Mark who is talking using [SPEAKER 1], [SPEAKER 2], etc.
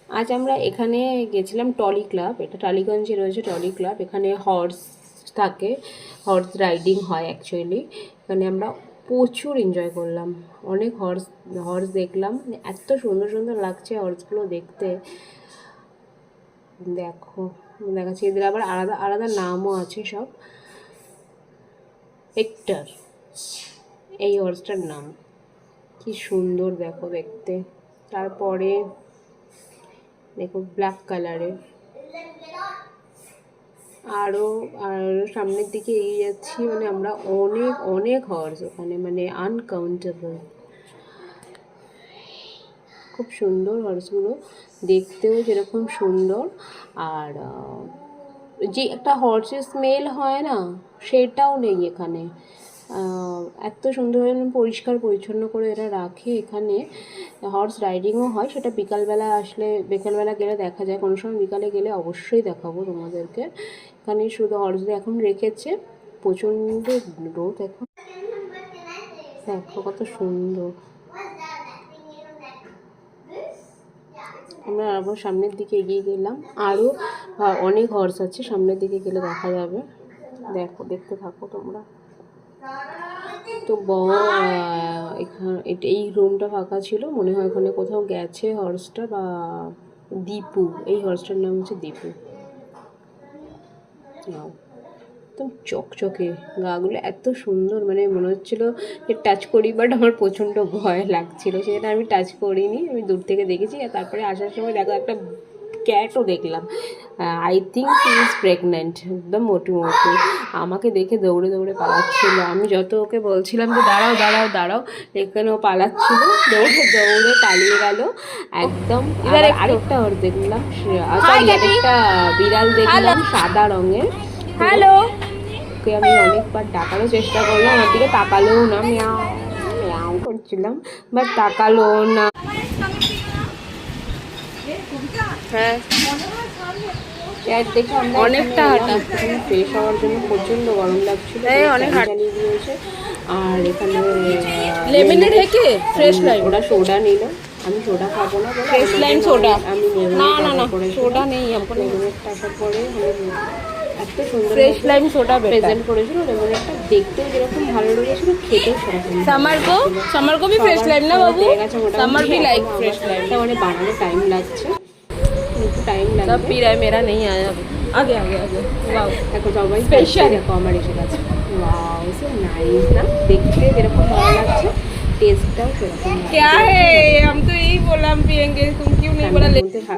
[SPEAKER 1] আজ আমরা এখানে গেছিলাম টলি ক্লাব, এটা টালিগঞ্জে রয়েছে টলি ক্লাব। এখানে হর্স থাকে, হর্স রাইডিং হয় অ্যাকচুয়ালি। এখানে আমরা প্রচুর এনজয় করলাম, অনেক হর্স হর্স দেখলাম, এত সুন্দর সুন্দর লাগছে হর্সগুলো দেখতে। দেখো দেখাচ্ছি, এদের আবার আলাদা আলাদা নামও আছে সব। হেক্টর এই হর্সটার নাম, কি সুন্দর দেখো দেখতে। তারপরে দেখো ব্ল্যাক কালারের আরও সামনের দিকে এগিয়ে যাচ্ছি, মানে আমরা অনেক অনেক হর্স ওখানে, মানে আনকাউন্টেবল। খুব সুন্দর হর্সগুলো, দেখতেও যেরকম সুন্দর, আর যে একটা হর্সের স্মেল হয় না, সেটাও নেই এখানে। এত সুন্দর পরিষ্কার পরিচ্ছন্ন করে এরা রাখে এখানে। হর্স রাইডিংও হয়, সেটা বিকালবেলা আসলে, বিকালবেলা গেলে দেখা যায়। কোনো সময় বিকালে গেলে অবশ্যই দেখাবো তোমাদেরকে। এখানে শুধু হর্সদের এখন রেখেছে, প্রচণ্ড রোদ এখন। দেখো কত সুন্দর। আমরা আবার সামনের দিকে এগিয়ে গেলাম, আরও অনেক হর্স আছে, সামনের দিকে গেলে দেখা যাবে। দেখো, দেখতে থাকো তোমরা। তো এখানে এই রুমটা ফাঁকা ছিল, মনে হয় ওখানে কোথাও গেছে হর্সটা, বা দীপু, এই হর্সটার নাম হচ্ছে দীপু। একদম চকচকে গাগুলো, এত সুন্দর, মানে মনে হচ্ছিলো যে টাচ করি, বাট আমার প্রচণ্ড ভয় লাগছিল, সেটা আমি টাচ করিনি, আমি দূর থেকে দেখেছি। আর তারপরে আসার সময় দেখো একটা ক্যাটও দেখলাম, I think she is pregnant, একদম মোটু মোটু। আমাকে দেখে দৌড়ে দৌড়ে পালাচ্ছিল, আমি যত ওকে বলছিলাম যে দাঁড়াও দাঁড়াও দাঁড়াও, এখানে ও পালাচ্ছিল, দৌড়ে দৌড়ে পালিয়ে গেল একদম। আরেকটা ওর দেখলাম, একটা বিড়াল দেখলাম সাদা রঙের। হ্যালো, ওকে আমি অনেকবার ডাকারও চেষ্টা করলাম, আমার দিকে তাকালোও না, মিয়াও মিয়াও করছিলাম, বাট তাকালো না। হ্যাঁ, দেখে আমরা অনেকটা হাঁটা, ফ্রেশ হওয়ার জন্য প্রচণ্ড গরম লাগছিল, অনেক চালিয়ে দিয়েছে। আর এখানে লেমনের থেকে ফ্রেশ লাইম, ওরা সোডা নিল, আমি সোডা খাবো না, ফ্রেশ লাইম সোডা আমি নেব না। না না, সোডা নেই, আমার লেমনেরটা আসার পরে এত সুন্দর ফ্রেশ লাইম সোডা প্রেজেন্ট করেছিল। লেমনেরটা দেখতেও যেরকম ভালো লেগেছিল, খেতেও সেরকম। समर को भी फ्रेश लाइम ना बाबू, समर भी लाइक फ्रेश लाइम। মানে বানানো টাইম লাগছে, একটু টাইম লাগবে। सब पी रहा है, मेरा नहीं आया, आगे आगे आगे। वाओ, দেখো সবাই স্পেশাল, দেখো আমার এসে গেছে। ওয়াও, সো নাইস না, দেখতে যেরকম ভালো লাগছে, টেস্টটাও সেরকম। क्या है, हम तो यही बोला हम पियेंगे, तुम क्यों नहीं बोला?